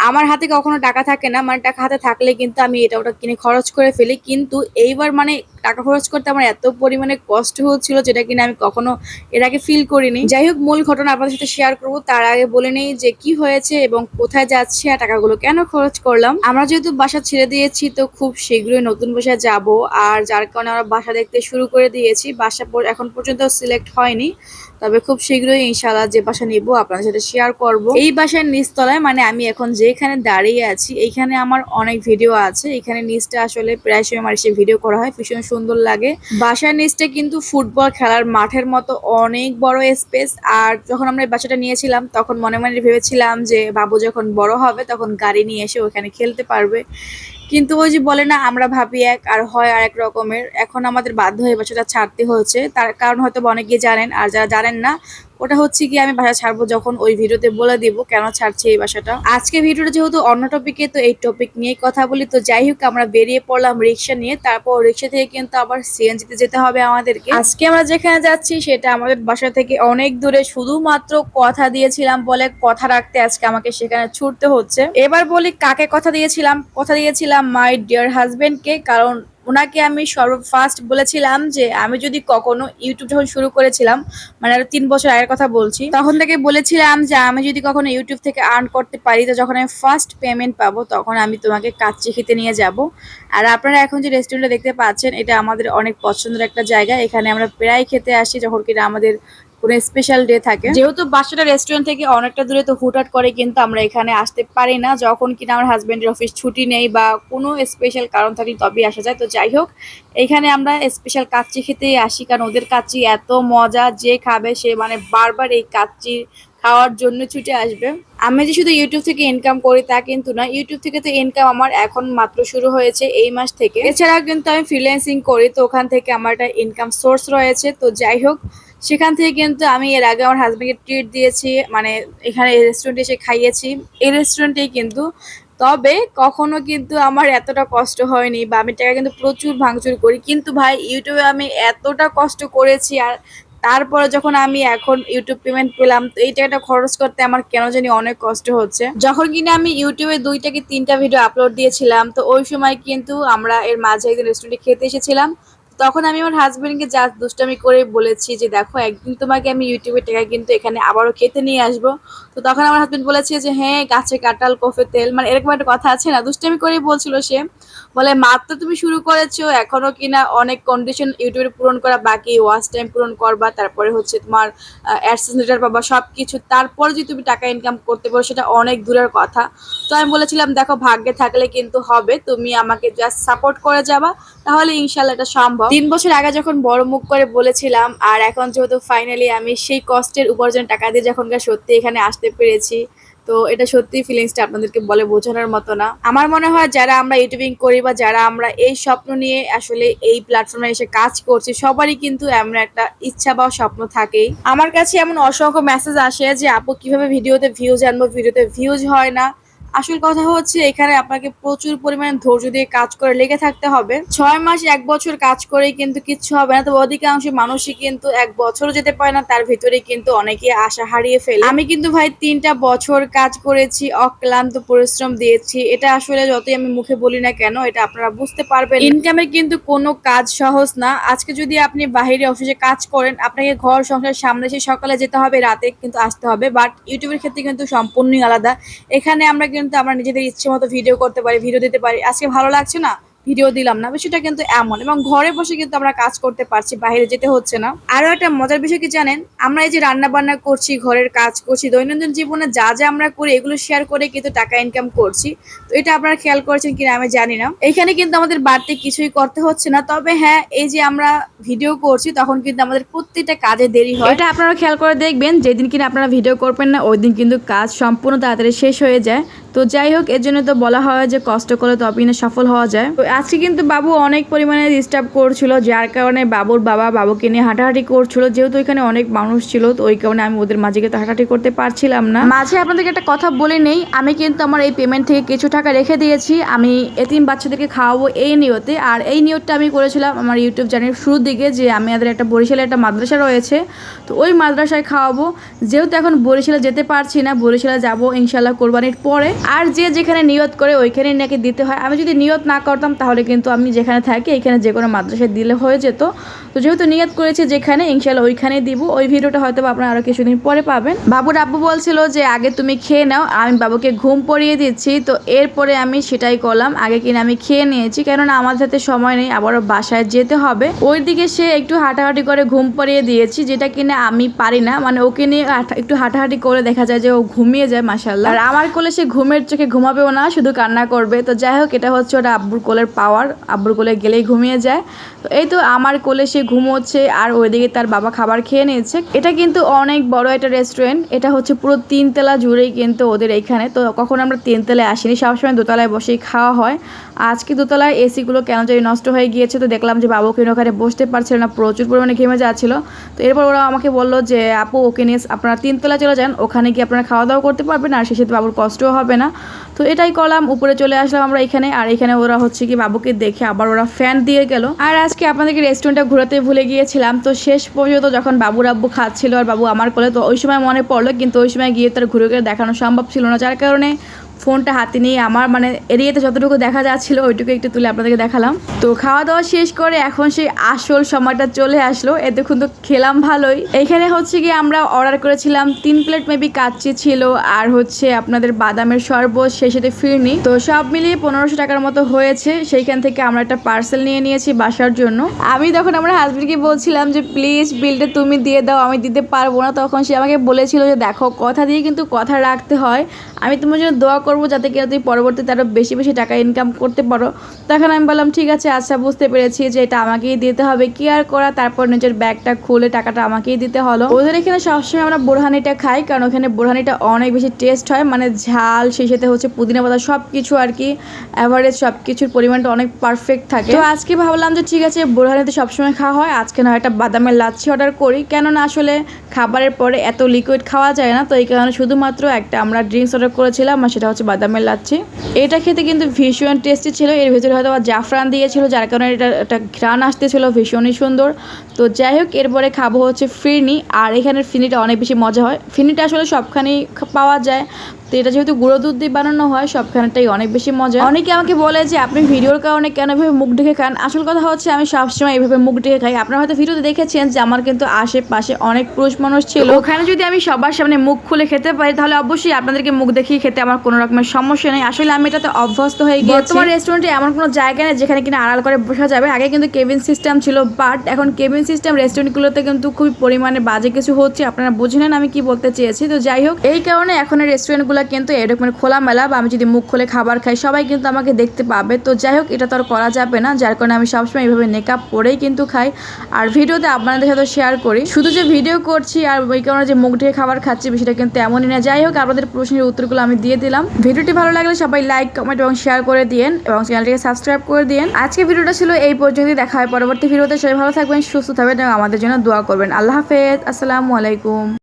আমার হাতে কখনো টাকা থাকে না, মানে টাকা হাতে থাকলে কিন্তু আমি এটা ওটা কিনে খরচ করে ফেলি, কিন্তু এইবার মানে টাকা খরচ করতে আমার এত পরিমাণে কষ্ট হচ্ছিল যেটা কিনা আমি কখনো এর আগে ফিল করিনি। যাই হোক, মূল ঘটনা আপনাদের সাথে শেয়ার করবো তার আগে বলে নেই যে কি হয়েছে এবং কোথায় যাচ্ছে আর টাকাগুলো কেন খরচ করলাম। আমরা যেহেতু বাসা ছেড়ে দিয়েছি তো খুব শীঘ্রই নতুন বাসায় যাব, আর যার কারণে আমরা বাসা দেখতে শুরু করে দিয়েছি। বাসা এখন পর্যন্ত সিলেক্ট হয়নি, তবে খুব শীঘ্রই ইনশাআল্লাহ যে বাসা নিব আপনাদের সাথে শেয়ার করব। এই বাসার নিচতলায়, মানে আমি এখন যেখানে দাঁড়িয়ে আছি এইখানে আমার অনেক ভিডিও আছে। এখানে নিচটা আসলে প্রায় সময় আমার এসে ভিডিও করা হয়, ভীষণ সুন্দর লাগে। বাসার নিচটা কিন্তু ফুটবল খেলার মাঠের মতো অনেক বড় স্পেস। আর যখন আমরা এই বাসাটা নিয়েছিলাম তখন মনে মনে ভেবেছিলাম যে বাবু যখন বড় হবে তখন গাড়ি নিয়ে এসে ওখানে খেলতে পারবে, কিন্তু ওই যে বলে না, আমরা ভাবি এক আর হয় আরেক রকমের। এখন আমাদের বাধ্য হয়ে বাসাটা ছাড়তে হয়েছে, তার কারণ হয়তো অনেকে জানেন, আর যারা জানেন না ওটা হচ্ছে কি আমি বাসা ছাড়বো যখন ওই ভিডিওতে বলে দিব কেন ছাড়ছি এই বাসাটা। আজকে ভিডিওটা যেহেতু অন্য টপিকে, তো এই টপিক নিয়ে কথা বলি। তো যাই হোক, আমরা বেরিয়ে পড়লাম রিক্সা নিয়ে, তারপর রিক্সা থেকে কিন্তু আবার সিএনজিতে যেতে হবে আমাদেরকে। আজকে আমরা যেখানে যাচ্ছি সেটা আমাদের বাসা থেকে অনেক দূরে, শুধুমাত্র কথা দিয়েছিলাম বলে কথা রাখতে আজকে আমাকে সেখানে ছুটতে হচ্ছে। এবার বলি কাকে কথা দিয়েছিলাম। কথা দিয়েছিলাম মাই ডিয়ার হাজবেন্ডকে, কারণ ওনাকে আমি ফার্স্ট বলেছিলাম যে আমি যদি কখনো ইউটিউব যখন শুরু করেছিলাম, মানে আরো 3 বছর আগের কথা বলছি, তখন থেকে বলেছিলাম যে আমি যদি কখনো ইউটিউব থেকে আর্ন করতে পারি, তো যখন আমি ফার্স্ট পেমেন্ট পাবো তখন আমি তোমাকে কাচ্চি খেতে নিয়ে যাব। আর আপনারা এখন যে রেস্টুরেন্টটা দেখতে পাচ্ছেন এটা আমাদের অনেক পছন্দের একটা জায়গা। এখানে আমরা প্রায় খেতে আসি যখন কিনা আমাদের কোনো স্পেশাল ডে থাকে। যেহেতু বাসাটা রেস্টুরেন্ট থেকে অনেকটা দূরে, তো হুটহাট করে কিন্তু আমরা এখানে আসতে পারি না। যখন কিনা আমার হাজবেন্ডের অফিস ছুটি নেই বা কোনো স্পেশাল কারণ থাকলে তবেই আসা যায়। তো যাই হোক, এখানে আমরা স্পেশাল কাচ্চি খেতেই আসি, কারণ ওদের কাচ্চি এত মজা, যে খাবে সে মানে বারবার এই কাচ্চি খাওয়ার জন্য ছুটে আসবে। আমি যে শুধু ইউটিউব থেকে ইনকাম করি তা কিন্তু না, ইউটিউব থেকে তো ইনকাম আমার এখন মাত্র শুরু হয়েছে এই মাস থেকে। এছাড়াও কিন্তু আমি ফ্রিল্যান্সিং করি, তো ওখান থেকে আমার একটা ইনকাম সোর্স রয়েছে। তো যাই হোক, সেখান থেকে কিন্তু আমি এর আগে আমার হাজবেন্ডকে ট্রিট দিয়েছি, মানে এখানে রেস্টুরেন্টে এসে খাইয়েছি, এই রেস্টুরেন্টেই কিন্তু। তবে কখনো কিন্তু আমার এতটা কষ্ট হয়নি, বা আমি টাকা কিন্তু প্রচুর ভাঙচুর করি, কিন্তু ভাই ইউটিউবে আমি এতটা কষ্ট করেছি। আর তারপরে যখন আমি এখন ইউটিউব পেমেন্ট পেলাম, তো এই টাকাটা খরচ করতে আমার কেন জানি অনেক কষ্ট হচ্ছে। যখন কিনা আমি ইউটিউবে 2 থেকে 3টা ভিডিও আপলোড দিয়েছিলাম, তো ওই সময় কিন্তু আমরা এর মাঝে একদিন রেস্টুরেন্টে খেতে এসেছিলাম। তখন আমি আমার হাজবেন্ডকে যা দুষ্টামি করে বলেছি যে দেখো একদিন তোমাকে আমি ইউটিউবের টাকা কিন্তু এখানে আবারও খেতে নিয়ে আসবো। তো তখন আমার হাজবেন্ড বলেছে যে হ্যাঁ, গাছে কাঁঠাল কফে তেল, মানে এরকম একটা কথা আছে না, দুষ্টামি করেই বলছিল সে। বলে মাত্র তুমি শুরু করেছো, এখনো কিনা অনেক কন্ডিশন ইউটিউবে পূরণ করা বাকি, ওয়াচ টাইম পূরণ করবা, তারপরে হচ্ছে তোমার অ্যাডসেন্স লেটার পাবা, সব কিছু, তারপরে যদি তুমি টাকা ইনকাম করতে পারো সেটা অনেক দূরের কথা। তো আমি বলেছিলাম দেখো ভাগ্যে থাকলে কিন্তু হবে, তুমি আমাকে জাস্ট সাপোর্ট করে যাবা, তাহলে ইনশাল্লাহ এটা সম্ভব। 3 বছর আগে যখন বড় মুখ করে বলেছিলাম, আর এখন যেহেতু ফাইনালি আমি সেই কষ্টের উপার্জন টাকা দিয়ে যখনকার সত্যি এখানে আসতে পেরেছি, তো এটা সত্যি ফিলিংসটা আপনাদেরকে বলে বোঝানোর মতো না। আমার মনে হয় যারা আমরা ইউটিউবিং করি বা যারা আমরা এই স্বপ্ন নিয়ে আসলে এই প্ল্যাটফর্মে এসে কাজ করছি, সবারই কিন্তু এমন একটা ইচ্ছা বা স্বপ্ন থাকেই। আমার কাছে এমন অসংখ্য মেসেজ আসে যে আপু কিভাবে ভিডিওতে ভিউজ আনবো, ভিডিওতে ভিউজ হয় না। আসল কথা হচ্ছে এখানে আপনাকে প্রচুর পরিমাণে ধৈর্য দিয়ে কাজ করে লেগে থাকতে হবে। 6 মাস 1 বছর কাজ করেই কিন্তু কিচ্ছু হবে না। তবে অধিকাংশ মানুষই কিন্তু 1 বছরও যেতে পারে না, তার ভিতরে কিন্তু অনেকে আশা হারিয়ে ফেলে। আমি কিন্তু ভাই 3টা বছর কাজ করেছি, অক্লান্ত পরিশ্রম দিয়েছি। এটা আসলে যতই আমি মুখে বলি না কেন, এটা আপনারা বুঝতে পারবেন। ইনকামের কিন্তু কোনো কাজ সহজ না। আজকে যদি আপনি বাহিরে অফিসে কাজ করেন, আপনাকে ঘর সংসার সামনে এসে সকালে যেতে হবে, রাতে কিন্তু আসতে হবে। বাট ইউটিউবের ক্ষেত্রে কিন্তু সম্পূর্ণই আলাদা। এখানে আমরা কিন্তু আমরা নিজেদের ইচ্ছে মতো ভিডিও করতে পারি, ভিডিও দিতে পারি। আজকে ভালো লাগছে না, ভিডিও দিলাম না, বিষয়টা কিন্তু এমন। এবং ঘরে বসে কিন্তু আমরা কাজ করতে পারছি, বাইরে যেতে হচ্ছে না। আরো একটা মজার বিষয় কি জানেন, আমরা এই যে রান্না বান্না করছি, ঘরের কাজ করছি, দৈনন্দিন জীবনে যা যা আমরা করি এগুলো শেয়ার করে কিন্তু টাকা ইনকাম করছি। তো এটা আপনারা খেয়াল করেছেন কিনা আমি জানি না। এখানে কিন্তু আমাদের বাড়তি কিছুই করতে হচ্ছে না। তবে হ্যাঁ, এই যে আমরা ভিডিও করছি তখন কিন্তু আমাদের প্রত্যেকটা কাজে দেরি হয়। এটা আপনারা খেয়াল করে দেখবেন, যেদিন কিনা আপনারা ভিডিও করবেন না ওই দিন কিন্তু কাজ সম্পূর্ণ তাড়াতাড়ি শেষ হয়ে যায়। তো যাই হোক, এর জন্য তো বলা হয় যে কষ্ট করলে তবেই না সফল হওয়া যায়। তো আজকে কিন্তু বাবু অনেক পরিমাণে ডিস্টার্ব করছিল, যার কারণে বাবুর বাবা বাবুকে নিয়ে হাঁটাহাঁটি করছিল। যেহেতু এখানে অনেক মানুষ ছিল, তো ওই কারণে আমি ওদের মাঝে তো হাঁটাহাঁটি করতে পারছিলাম না। মাঝে আপনাদেরকে একটা কথা বলে নেই, আমি কিন্তু আমার এই পেমেন্ট থেকে কিছু টাকা রেখে দিয়েছি, আমি এতিম বাচ্চাদেরকে খাওয়াবো এই নিয়তে। আর এই নিয়তটা আমি করেছিলাম আমার ইউটিউব চ্যানেলের শুরুর দিকে, যে আমাদের একটা বরিশালে একটা মাদ্রাসা রয়েছে, তো ওই মাদ্রাসায় খাওয়াবো। যেহেতু এখন বরিশালে যেতে পারছি না, বরিশালে যাবো ইনশাল্লাহ কোরবানির পরে। আর যে যেখানে নিয়ত করে ওইখানে নাকি দিতে হয়। আমি যদি নিয়ত না করতাম তাহলে কিন্তু আমি যেখানে থাকি এখানে যে কোনো মাদ্রাসায় দিলে হয়ে যেত। তো যেহেতু নিয়ত করেছি যেখানে, ইনশাল্লাহ ওইখানেই দিব। ওই ভিডিওটা হয়তো আপনারা আরও কিছুদিন পরে পাবেন। বাবুর আব্বু বলছিল যে আগে তুমি খেয়ে নাও, আমি বাবুকে ঘুম পড়িয়ে দিচ্ছি। তো এরপরে আমি সেটাই করলাম, আগে কিনা আমি খেয়ে নিয়েছি, কেননা আমার হাতে সময় নেই, আবারও বাসায় যেতে হবে। ওই দিকে সে একটু হাঁটাহাঁটি করে ঘুম পড়িয়ে দিয়েছি, যেটা কিনা আমি পারি না। মানে ওকে নিয়ে একটু হাঁটাহাঁটি করে দেখা যায় যে ও ঘুমিয়ে যায় মাশাআল্লাহ। আর আমার কোলে সে ঘুমের চোখে ঘুমাবেও না, শুধু কান্না করবে। তো যাই হোক, এটা হচ্ছে ওটা আব্বুর কোলের পাওয়ার, আব্বুর কোলে গেলেই ঘুমিয়ে যায়। তো এই তো আমার কোলে সে ঘুমোচ্ছে, আর ওইদিকে তার বাবা খাবার খেয়ে নিয়েছে। এটা কিন্তু অনেক বড় একটা রেস্টুরেন্ট, এটা হচ্ছে পুরো 3 তলা জুড়েই কিন্তু ওদের এইখানে। তো কখন আমরা 3 তলায় আসিনি, সবসময় দোতলায় বসেই খাওয়া হয়। আজকে দোতলায় এসিগুলো কেন জানি নষ্ট হয়ে গিয়েছে, তো দেখলাম যে বাবুকে ওখানে বসতে পারছিল না, প্রচুর পরিমাণে ঘেমে যাচ্ছিল। তো এরপর ওরা আমাকে বললো যে আপু ওকে নিয়ে আপনারা 3 তলায় চলে যান, ওখানে গিয়ে আপনারা খাওয়া দাওয়া করতে পারবেন, আর সে সাথে বাবুর কষ্টও হবে না। তো এটাই করলাম, উপরে চলে আসলাম আমরা এখানে। আর এখানে ওরা হচ্ছে কি বাবুকে দেখে আবার ওরা ফ্যান দিয়ে গেল। আর আজকে আপনাদেরকে রেস্টুরেন্টটা ঘোরাতে ভুলে গিয়েছিলাম। তো শেষ পর্যন্ত যখন বাবুর আব্বু খাচ্ছিল আর বাবু আমার কোলে, তো ওই সময় মনে পড়লো, কিন্তু ওই সময় গিয়ে তার ঘুরে ঘুরে দেখানো সম্ভব ছিল না, যার কারণে ফোনটা হাতে নিয়ে আমার মানে এরিয়াতে যতটুকু দেখা যাচ্ছিল ওইটুকু একটু তুলে আপনাদেরকে দেখালাম। তো খাওয়া দাওয়া শেষ করে এখন সেই আসল সময়টা চলে আসলো। এতক্ষণ তো খেলাম ভালোই। এখানে হচ্ছে কি আমরা অর্ডার করেছিলাম 3 প্লেট মেবি কাচ্চি ছিল, আর হচ্ছে আপনাদের বাদামের শরবত, সেই সাথে ফিরনি। তো সব মিলিয়ে 1500 টাকার মতো হয়েছে। সেইখান থেকে আমরা একটা পার্সেল নিয়ে নিয়েছি বাসার জন্য। আমি তখন আমার হাজবেন্ডকে বলছিলাম যে প্লিজ বিলটা তুমি দিয়ে দাও, আমি দিতে পারবো না। তখন সে আমাকে বলেছিল যে দেখো, কথা দিয়ে কিন্তু কথা রাখতে হয়, আমি তোমার জন্য দোয়া করবো যাতে কিনা তুমি পরবর্তীতে আরও বেশি বেশি টাকা ইনকাম করতে পারো। তখন আমি বললাম ঠিক আছে, আচ্ছা বুঝতে পেরেছি যে এটা আমাকেই দিতে হবে, কি আর করা। তারপর নিজের ব্যাগটা খুলে টাকাটা আমাকেই দিতে হলো। ওদের এখানে সবসময় আমরা বোরহানিটা খাই, কারণ ওখানে বোরহানিটা অনেক বেশি টেস্ট হয়, মানে ঝাল, সেই সাথে হচ্ছে পুদিনা পাতা, সব কিছু আর কি অ্যাভারেজ সব কিছুর পরিমাণটা অনেক পারফেক্ট থাকে। তো আজকে ভাবলাম যে ঠিক আছে, বোরহানিতে সবসময় খাওয়া হয়, আজকে না একটা বাদামের লাচ্ছি অর্ডার করি, কেননা আসলে খাবারের পরে এত লিকুইড খাওয়া যায় না। তো এই কারণে শুধুমাত্র একটা আমরা ড্রিঙ্কস অর্ডার করেছিলাম, আর সেটা হচ্ছে বাদামের লাচ্ছি। এটা খেতে কিন্তু ভীষণ টেস্টি ছিল। এর ভিতরে হয়তো জাফরান দিয়েছিল, যার কারণে এটা একটা ঘ্রাণ আসতেছিল, ভীষণই সুন্দর। তো যাই হোক, এরপরে খাবো হচ্ছে ফিরনি। আর এখানের ফিরনিটা অনেক বেশি মজা হয়। ফিরনিটা আসলে সবখানেই পাওয়া যায়, তো এটা যেহেতু গুঁড়ো দুধ দিয়ে বানানো হয়, সবখানটাই অনেক বেশি মজা। অনেকে আমাকে বলে যে আপনি ভিডিওর কারণে কেন এভাবে মুখ ঢেকে খান। আসল কথা হচ্ছে আমি সবসময় এইভাবে মুখ ঢেকে খাই। আপনারা হয়তো ভিডিওতে দেখেছেন যে আমার কিন্তু আশেপাশে অনেক পুরুষ মানুষ ছিল, ওখানে যদি আমি সবার সামনে মুখ খুলে খেতে পারি তাহলে অবশ্যই আপনাদেরকে মুখ দেখিয়ে খেতে আমার কোনো রকমের সমস্যা নেই। আসলে আমি এটাতে অভ্যস্ত হয়ে গিয়েছি। তোমার রেস্টুরেন্টে এমন কোনো জায়গা নেই যেখানে কিনা আড়াল করে বসা যাবে। আগে কিন্তু কেবিন সিস্টেম ছিল, বাট এখন কেবিন সিস্টেম রেস্টুরেন্টগুলোতে কিন্তু খুবই পরিমাণে বাজে কিছু হচ্ছে। আপনারা বুঝে নেন আমি কি বলতে চেয়েছি। তো যাই হোক, এই কারণে এখন রেস্টুরেন্টগুলো কিন্তু এরকম খোলামেলা, বা আমি যদি মুখ খুলে খাবার খাই সবাই কিন্তু আমাকে দেখতে পাবে। তো যাই হোক, এটা তো আর করা যাবে না, যার কারণে আমি সবসময় এইভাবে মেকআপ পরেই কিন্তু খাই, আর ভিডিওতে আপনাদের সাথে শেয়ার করি। শুধু যে ভিডিও করছি আর ওই কারণে যে মুখ ঢেকে খাবার খাচ্ছি বিষয়টা কিন্তু এমনই না। যাই হোক, আপনাদের প্রশ্নের উত্তরগুলো আমি দিয়ে দিলাম। ভিডিওটি ভালো লাগলে সবাই লাইক, কমেন্ট এবং শেয়ার করে দিন, এবং চ্যানেলটিকে সাবস্ক্রাইব করে দিন। আজকে ভিডিওটা ছিল এই পর্যন্তই। দেখা হয় পরবর্তী ভিডিওতে। সবাই ভালো থাকবেন, সুস্থ থাকবেন এবং আমাদের জন্য দোয়া করবেন। আল্লাহ হাফেজ, আসসালামু আলাইকুম।